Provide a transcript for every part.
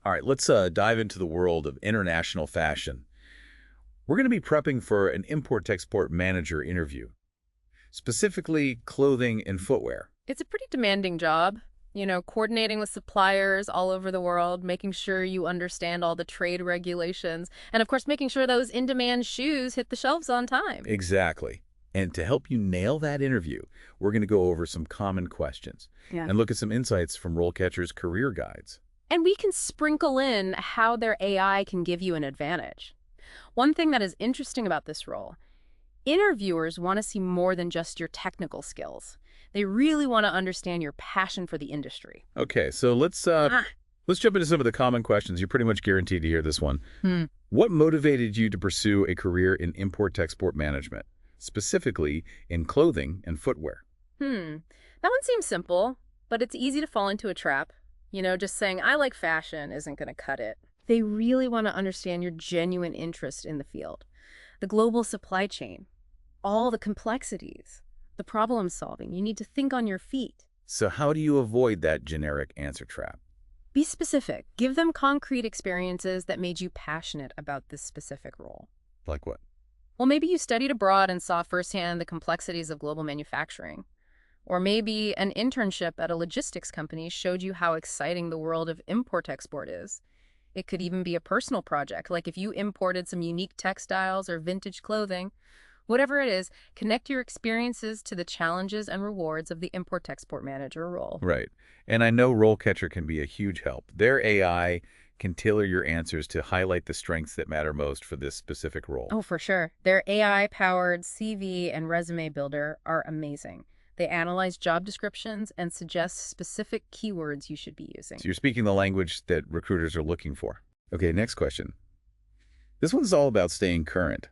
All right, let's dive into the world of international fashion. We're going to be prepping for an import-export manager interview, specifically clothing and footwear. It's a pretty demanding job, coordinating with suppliers all over the world, making sure you understand all the trade regulations, and of course, making sure those in-demand shoes hit the shelves on time. Exactly. And to help you nail that interview, we're going to go over some common questions Yeah. and look at some insights from RoleCatcher's career guides. And we can sprinkle in how their AI can give you an advantage. One thing that is interesting about this role, interviewers want to see more than just your technical skills. They really want to understand your passion for the industry. Okay, so Ah. let's jump into some of the common questions. You're pretty much guaranteed to hear this one. Hmm. What motivated you to pursue a career in import-export management, specifically in clothing and footwear? That one seems simple, but it's easy to fall into a trap. Just saying, I like fashion isn't going to cut it. They really want to understand your genuine interest in the field, the global supply chain, all the complexities, the problem solving. You need to think on your feet. So how do you avoid that generic answer trap? Be specific. Give them concrete experiences that made you passionate about this specific role. Like what? Well, maybe you studied abroad and saw firsthand the complexities of global manufacturing. Or maybe an internship at a logistics company showed you how exciting the world of import-export is. It could even be a personal project, like if you imported some unique textiles or vintage clothing. Whatever it is, connect your experiences to the challenges and rewards of the import-export manager role. Right. And I know RoleCatcher can be a huge help. Their AI can tailor your answers to highlight the strengths that matter most for this specific role. Oh, for sure. Their AI-powered CV and resume builder are amazing. They analyze job descriptions and suggest specific keywords you should be using. So you're speaking the language that recruiters are looking for. Okay, next question. This one's all about staying current.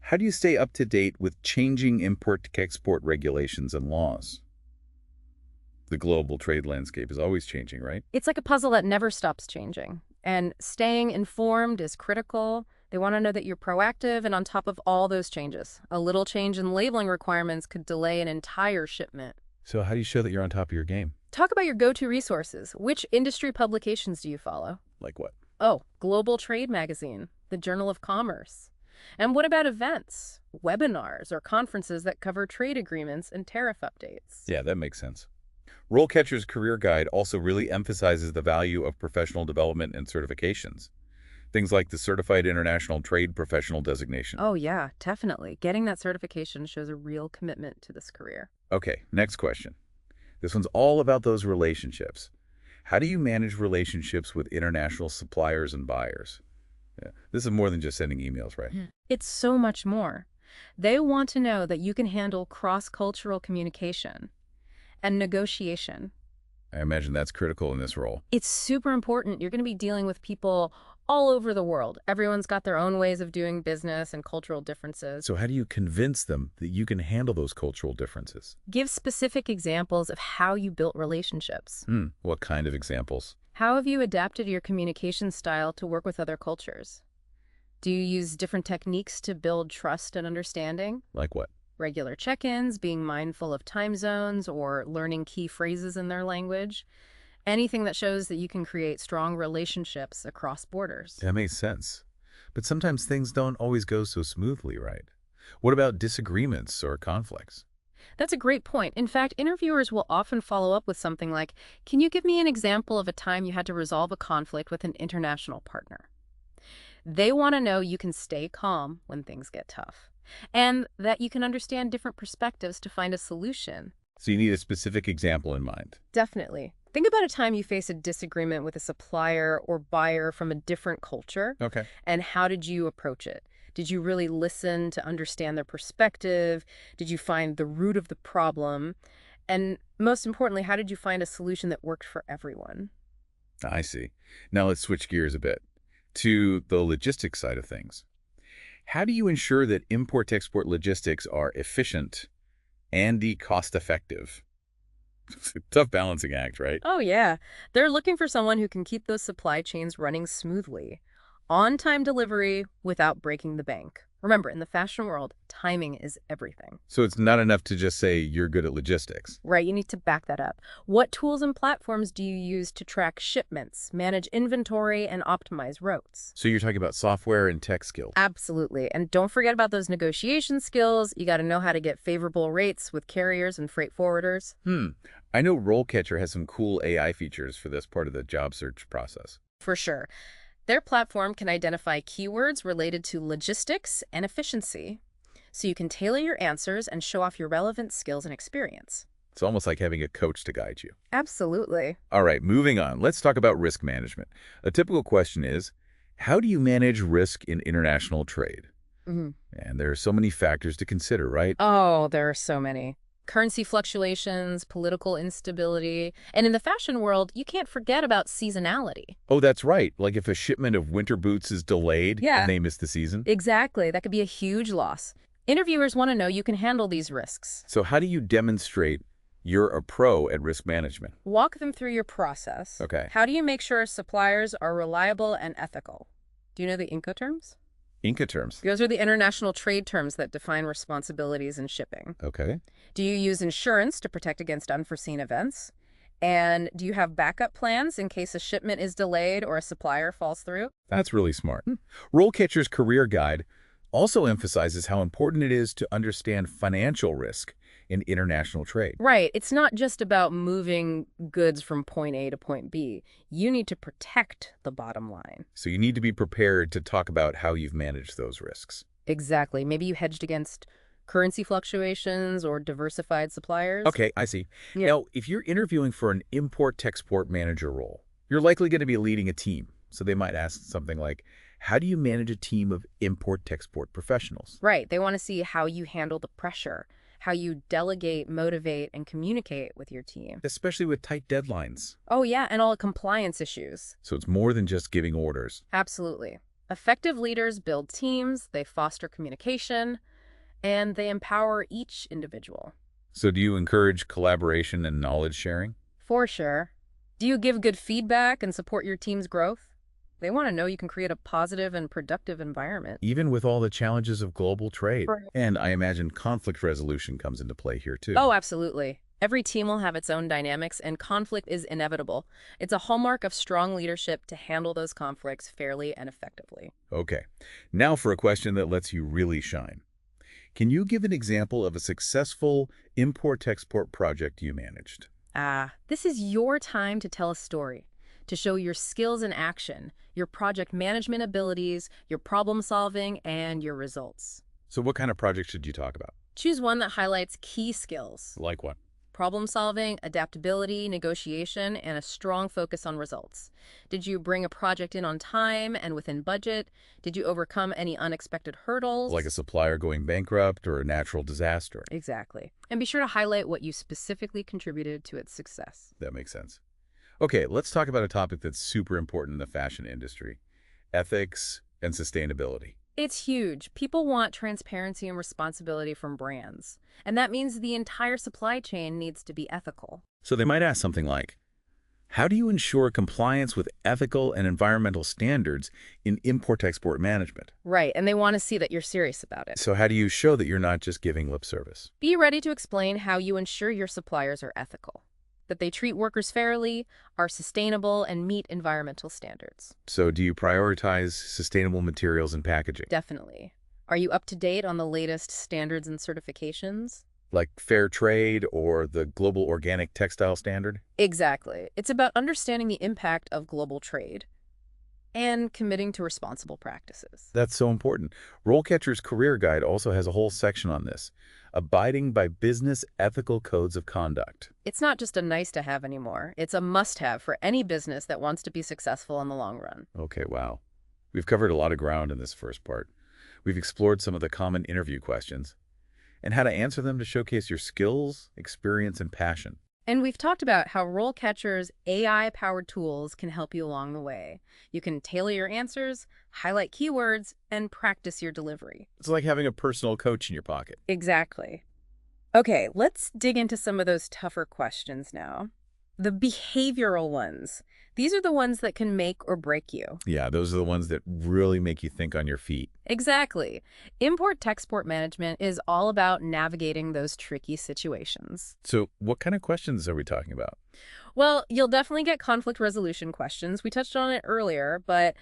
How do you stay up to date with changing import-export regulations and laws? The global trade landscape is always changing, right? It's like a puzzle that never stops changing. And staying informed is critical. They want to know that you're proactive and on top of all those changes. A little change in labeling requirements could delay an entire shipment. So how do you show that you're on top of your game? Talk about your go-to resources. Which industry publications do you follow? Like what? Oh, Global Trade Magazine, the Journal of Commerce. And what about events, webinars, or conferences that cover trade agreements and tariff updates? Yeah, that makes sense. RoleCatcher's career guide also really emphasizes the value of professional development and certifications. Things like the Certified International Trade Professional designation. Oh, yeah, definitely. Getting that certification shows a real commitment to this career. Okay, next question. This one's all about those relationships. How do you manage relationships with international suppliers and buyers? Yeah, this is more than just sending emails, right? It's so much more. They want to know that you can handle cross-cultural communication and negotiation. I imagine that's critical in this role. It's super important. You're going to be dealing with people all over the world. Everyone's got their own ways of doing business and cultural differences. So how do you convince them that you can handle those cultural differences? Give specific examples of how you built relationships. What kind of examples? How have you adapted your communication style to work with other cultures? Do you use different techniques to build trust and understanding? Like what? Regular check-ins, being mindful of time zones, or learning key phrases in their language. Anything that shows that you can create strong relationships across borders. That makes sense. But sometimes things don't always go so smoothly, right? What about disagreements or conflicts? That's a great point. In fact, interviewers will often follow up with something like, can you give me an example of a time you had to resolve a conflict with an international partner? They want to know you can stay calm when things get tough, and that you can understand different perspectives to find a solution. So you need a specific example in mind. Definitely. Think about a time you face a disagreement with a supplier or buyer from a different culture, Okay. and how did you approach it? Did you really listen to understand their perspective? Did you find the root of the problem? And most importantly, how did you find a solution that worked for everyone? I see. Now let's switch gears a bit to the logistics side of things. How do you ensure that import-export logistics are efficient and cost-effective? It's a tough balancing act, right? Oh, yeah. They're looking for someone who can keep those supply chains running smoothly. On-time delivery without breaking the bank. Remember, in the fashion world, timing is everything. So it's not enough to just say you're good at logistics. Right, you need to back that up. What tools and platforms do you use to track shipments, manage inventory, and optimize routes? So you're talking about software and tech skills. Absolutely. And don't forget about those negotiation skills. You got to know how to get favorable rates with carriers and freight forwarders. I know RoleCatcher has some cool AI features for this part of the job search process. For sure. Their platform can identify keywords related to logistics and efficiency, so you can tailor your answers and show off your relevant skills and experience. It's almost like having a coach to guide you. Absolutely. All right, moving on. Let's talk about risk management. A typical question is, how do you manage risk in international trade? And there are so many factors to consider, right? Oh, there are so many. Currency fluctuations, political instability, and in the fashion world, you can't forget about seasonality. Oh, that's right. Like if a shipment of winter boots is delayed and they miss the season. Exactly. That could be a huge loss. Interviewers want to know you can handle these risks. So how do you demonstrate you're a pro at risk management? Walk them through your process. Okay. How do you make sure suppliers are reliable and ethical? Do you know the Incoterms? Incoterms. Those are the international trade terms that define responsibilities in shipping. Okay. Do you use insurance to protect against unforeseen events? And do you have backup plans in case a shipment is delayed or a supplier falls through? That's really smart. RoleCatcher's Career Guide also emphasizes how important it is to understand financial risk in international trade. Right. It's not just about moving goods from point A to point B. You need to protect the bottom line. So you need to be prepared to talk about how you've managed those risks. Exactly. Maybe you hedged against currency fluctuations or diversified suppliers. Okay, I see. Yeah. Now, if you're interviewing for an import-export manager role, you're likely going to be leading a team. So they might ask something like, how do you manage a team of import-export professionals? Right. They want to see how you handle the pressure, how you delegate, motivate, and communicate with your team. Especially with tight deadlines. Oh, yeah, and all the compliance issues. So it's more than just giving orders. Absolutely. Effective leaders build teams, they foster communication, and they empower each individual. So do you encourage collaboration and knowledge sharing? For sure. Do you give good feedback and support your team's growth? They want to know you can create a positive and productive environment. Even with all the challenges of global trade. Right. And I imagine conflict resolution comes into play here too. Oh, absolutely. Every team will have its own dynamics, and conflict is inevitable. It's a hallmark of strong leadership to handle those conflicts fairly and effectively. Okay. Now for a question that lets you really shine. Can you give an example of a successful import-export project you managed? This is your time to tell a story, to show your skills in action, your project management abilities, your problem solving, and your results. So what kind of project should you talk about? Choose one that highlights key skills: Like what? problem solving, adaptability, negotiation, and a strong focus on results. Did you bring a project in on time and within budget? Did you overcome any unexpected hurdles? Like a supplier going bankrupt or a natural disaster? Exactly. And be sure to highlight what you specifically contributed to its success. That makes sense. Okay, let's talk about a topic that's super important in the fashion industry: ethics and sustainability. It's huge. People want transparency and responsibility from brands. And that means the entire supply chain needs to be ethical. So they might ask something like, how do you ensure compliance with ethical and environmental standards in import-export management? Right, and they want to see that you're serious about it. So how do you show that you're not just giving lip service? Be ready to explain how you ensure your suppliers are ethical, that they treat workers fairly, are sustainable, and meet environmental standards. So do you prioritize sustainable materials and packaging? Definitely. Are you up to date on the latest standards and certifications? Like fair trade or the Global Organic Textile Standard? Exactly. It's about understanding the impact of global trade and committing to responsible practices. That's so important. RoleCatcher's Career Guide also has a whole section on this: abiding by business ethical codes of conduct. It's not just a nice-to-have anymore. It's a must-have for any business that wants to be successful in the long run. Okay, wow. We've covered a lot of ground in this first part. We've explored some of the common interview questions and how to answer them to showcase your skills, experience, and passion. And we've talked about how RoleCatcher's AI-powered tools can help you along the way. You can tailor your answers, highlight keywords, and practice your delivery. It's like having a personal coach in your pocket. Exactly. Okay, let's dig into some of those tougher questions now. The behavioral ones. These are the ones that can make or break you. Yeah, those are the ones that really make you think on your feet. Exactly. Import-export management is all about navigating those tricky situations. So what kind of questions are we talking about? Well, you'll definitely get conflict resolution questions. We touched on it earlier, but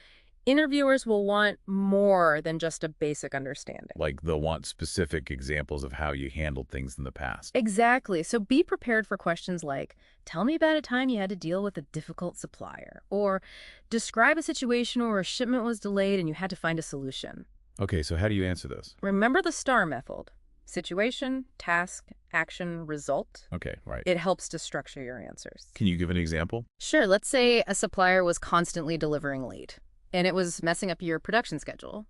interviewers will want more than just a basic understanding. Like they'll want specific examples of how you handled things in the past. Exactly. So be prepared for questions like, tell me about a time you had to deal with a difficult supplier, or describe a situation where a shipment was delayed and you had to find a solution. Okay, so how do you answer those? Remember the STAR method. Situation, task, action, result. Okay, right. It helps to structure your answers. Can you give an example? Sure, let's say a supplier was constantly delivering late, and it was messing up your production schedule.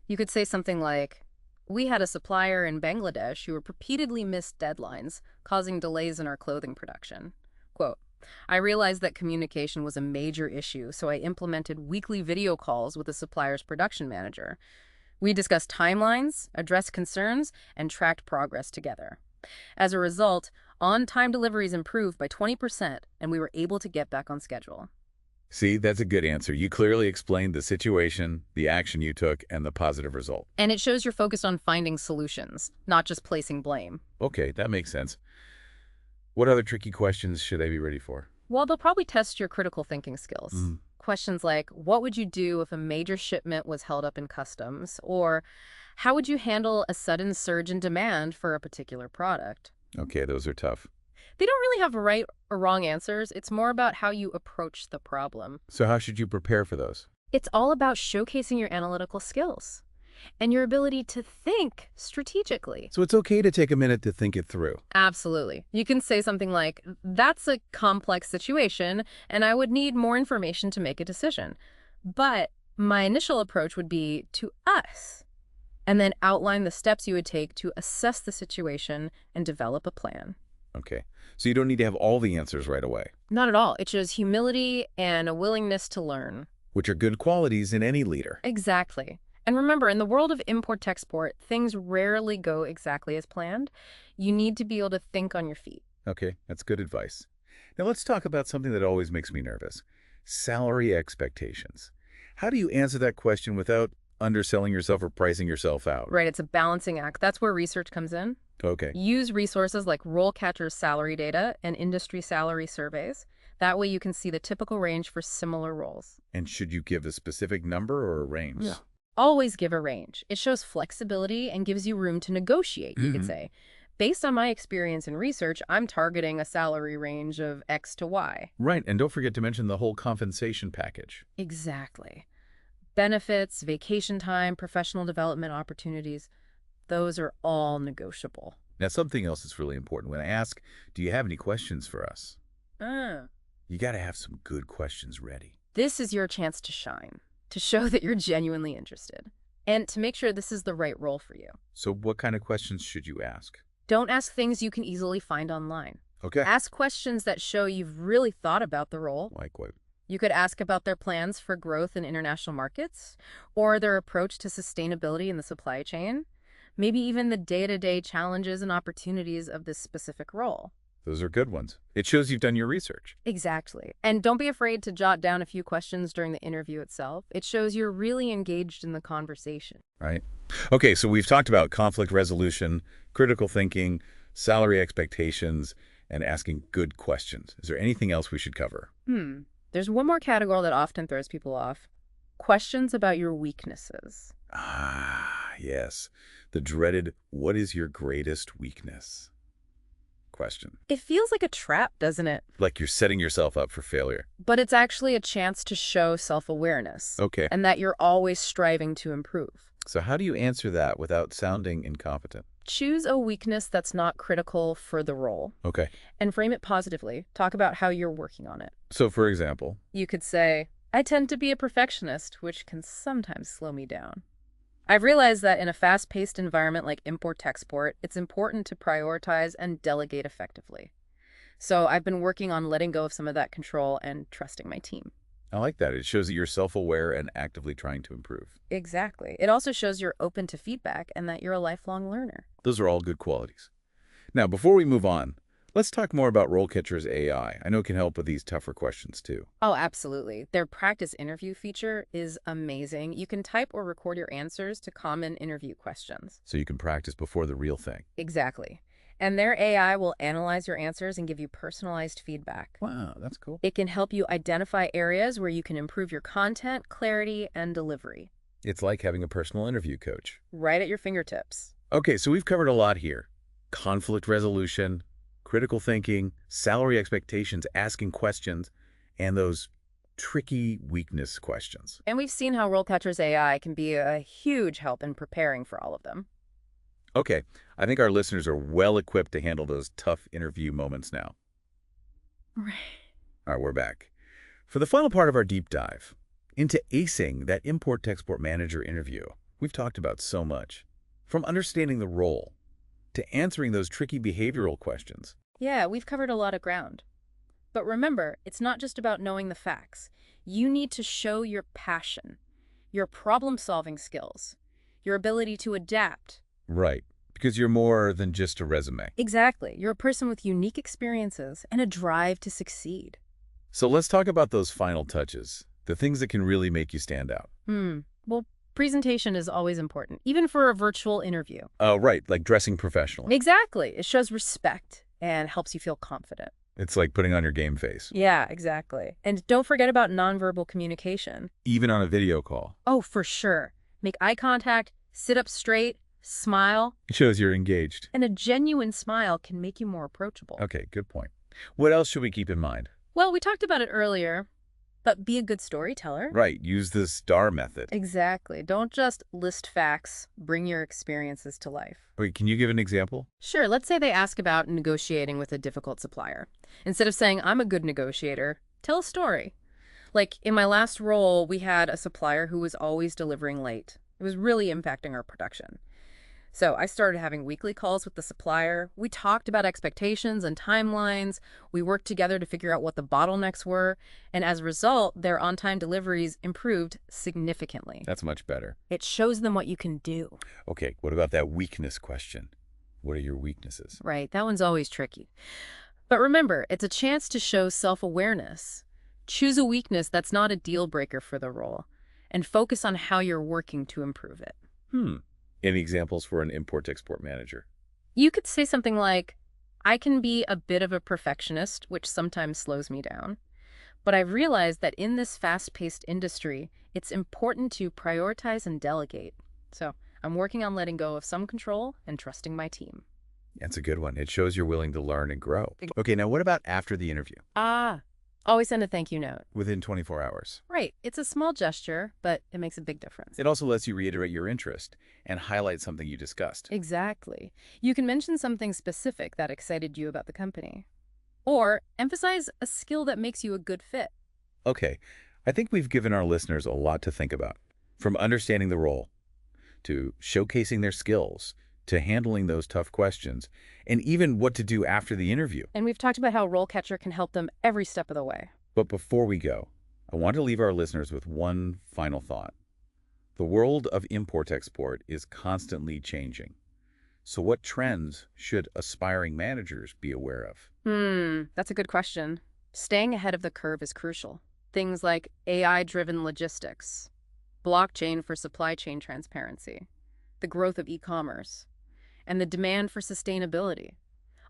You could say something like, we had a supplier in Bangladesh who repeatedly missed deadlines, causing delays in our clothing production. Quote, I realized that communication was a major issue, so I implemented weekly video calls with the supplier's production manager. We discussed timelines, addressed concerns, and tracked progress together. As a result, on-time deliveries improved by 20%, and we were able to get back on schedule. See, that's a good answer. You clearly explained the situation, the action you took, and the positive result. And it shows you're focused on finding solutions, not just placing blame. Okay, that makes sense. What other tricky questions should I be ready for? Well, they'll probably test your critical thinking skills. Mm. Questions like, what would you do if a major shipment was held up in customs? Or how would you handle a sudden surge in demand for a particular product? Okay, those are tough. They don't really have right or wrong answers. It's more about how you approach the problem. So how should you prepare for those? It's all about showcasing your analytical skills and your ability to think strategically. So it's okay to take a minute to think it through. Absolutely. You can say something like, that's a complex situation, and I would need more information to make a decision. But my initial approach would be to us, and then outline the steps you would take to assess the situation and develop a plan. Okay, so you don't need to have all the answers right away, Not at all. It shows humility and a willingness to learn. which are good qualities in any leader. Exactly. And remember, in the world of import-export, things rarely go exactly as planned. You need to be able to think on your feet. Okay, that's good advice. Now let's talk about something that always makes me nervous. Salary expectations. How do you answer that question without underselling yourself or pricing yourself out? Right, it's a balancing act. That's where research comes in. Okay. Use resources like RoleCatcher's salary data and industry salary surveys. That way you can see the typical range for similar roles. And should you give a specific number or a range? Yeah. Always give a range. It shows flexibility and gives you room to negotiate, you could say. Based on my experience and research, I'm targeting a salary range of X to Y. Right, and don't forget to mention the whole compensation package. Exactly. Benefits, vacation time, professional development opportunities, those are all negotiable. Now something else that's really important. When I ask, do you have any questions for us? You got to have some good questions ready. This is your chance to shine, to show that you're genuinely interested, and to make sure this is the right role for you. So what kind of questions should you ask? Don't ask things you can easily find online. Okay. Ask questions that show you've really thought about the role. Like what? You could ask about their plans for growth in international markets, or their approach to sustainability in the supply chain, maybe even the day-to-day challenges and opportunities of this specific role. Those are good ones. It shows you've done your research. Exactly. And don't be afraid to jot down a few questions during the interview itself. It shows you're really engaged in the conversation. Right. Okay, so we've talked about conflict resolution, critical thinking, salary expectations, and asking good questions. Is there anything else we should cover? There's one more category that often throws people off. Questions about your weaknesses. Ah, yes. The dreaded, what is your greatest weakness? Question. It feels like a trap, doesn't it? Like you're setting yourself up for failure. But it's actually a chance to show self-awareness. Okay. And that you're always striving to improve. So how do you answer that without sounding incompetent? Choose a weakness that's not critical for the role. Okay. And frame it positively. Talk about how you're working on it. So for example, You could say, I tend to be a perfectionist, which can sometimes slow me down. I've realized that in a fast-paced environment like import-export, it's important to prioritize and delegate effectively. So I've been working on letting go of some of that control and trusting my team. I like that. It shows that you're self-aware and actively trying to improve. Exactly. It also shows you're open to feedback and that you're a lifelong learner. Those are all good qualities. Now, before we move on, Let's talk more about RoleCatcher's AI. I know it can help with these tougher questions too. Oh, absolutely. Their practice interview feature is amazing. You can type or record your answers to common interview questions. So you can practice before the real thing. Exactly. And their AI will analyze your answers and give you personalized feedback. Wow, that's cool. It can help you identify areas where you can improve your content, clarity, and delivery. It's like having a personal interview coach. Right at your fingertips. Okay, so we've covered a lot here. Conflict resolution, critical thinking, salary expectations, asking questions, and those tricky weakness questions. And we've seen how RoleCatcher's AI can be a huge help in preparing for all of them. Okay, I think our listeners are well equipped to handle those tough interview moments now. Right. All right, we're back. For the final part of our deep dive into acing that import-export manager interview, we've talked about so much. From understanding the role to answering those tricky behavioral questions. Yeah, we've covered a lot of ground. But remember, it's not just about knowing the facts. You need to show your passion, your problem-solving skills, your ability to adapt. Right, because you're more than just a resume. Exactly. You're a person with unique experiences and a drive to succeed. So let's talk about those final touches, the things that can really make you stand out. Well, presentation is always important, even for a virtual interview. Oh, right, like dressing professionally. Exactly. It shows respect and helps you feel confident. It's like putting on your game face, Yeah, exactly. And don't forget about nonverbal communication. even on a video call. Oh, for sure. Make eye contact, sit up straight, smile, It shows you're engaged. and a genuine smile can make you more approachable. Okay, good point. What else should we keep in mind? Well, we talked about it earlier, but be a good storyteller. Right, use the STAR method. Exactly. Don't just list facts, bring your experiences to life. Wait, can you give an example? Sure, let's say they ask about negotiating with a difficult supplier. Instead of saying, I'm a good negotiator, tell a story. Like, in my last role, we had a supplier who was always delivering late. It was really impacting our production. So I started having weekly calls with the supplier. We talked about expectations and timelines. We worked together to figure out what the bottlenecks were. And as a result, their on-time deliveries improved significantly. That's much better. It shows them what you can do. Okay, what about that weakness question? What are your weaknesses? Right, that one's always tricky. But remember, it's a chance to show self-awareness. Choose a weakness that's not a deal breaker for the role, and focus on how you're working to improve it. Any examples for an import-export manager? You could say something like, I can be a bit of a perfectionist, which sometimes slows me down. But I've realized that in this fast-paced industry, it's important to prioritize and delegate. So I'm working on letting go of some control and trusting my team. That's a good one. It shows you're willing to learn and grow. Okay, now what about after the interview? Always send a thank you note. Within 24 hours. Right. It's a small gesture, but it makes a big difference. It also lets you reiterate your interest and highlight something you discussed. Exactly. You can mention something specific that excited you about the company. Or emphasize a skill that makes you a good fit. Okay, I think we've given our listeners a lot to think about. From understanding the role, to showcasing their skills, to handling those tough questions, and even what to do after the interview. And we've talked about how RoleCatcher can help them every step of the way. But before we go, I want to leave our listeners with one final thought. The world of import-export is constantly changing. So what trends should aspiring managers be aware of? That's a good question. Staying ahead of the curve is crucial. Things like AI-driven logistics, blockchain for supply chain transparency, the growth of e-commerce, and the demand for sustainability.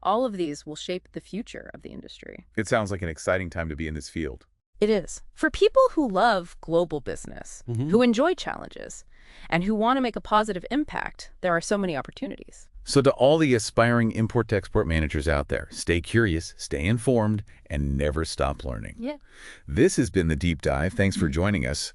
All of these will shape the future of the industry. It sounds like an exciting time to be in this field. It is. For people who love global business, who enjoy challenges, and who want to make a positive impact, there are so many opportunities. So to all the aspiring import-export managers out there, stay curious, stay informed, and never stop learning. Yeah. This has been The Deep Dive. Thanks for joining us.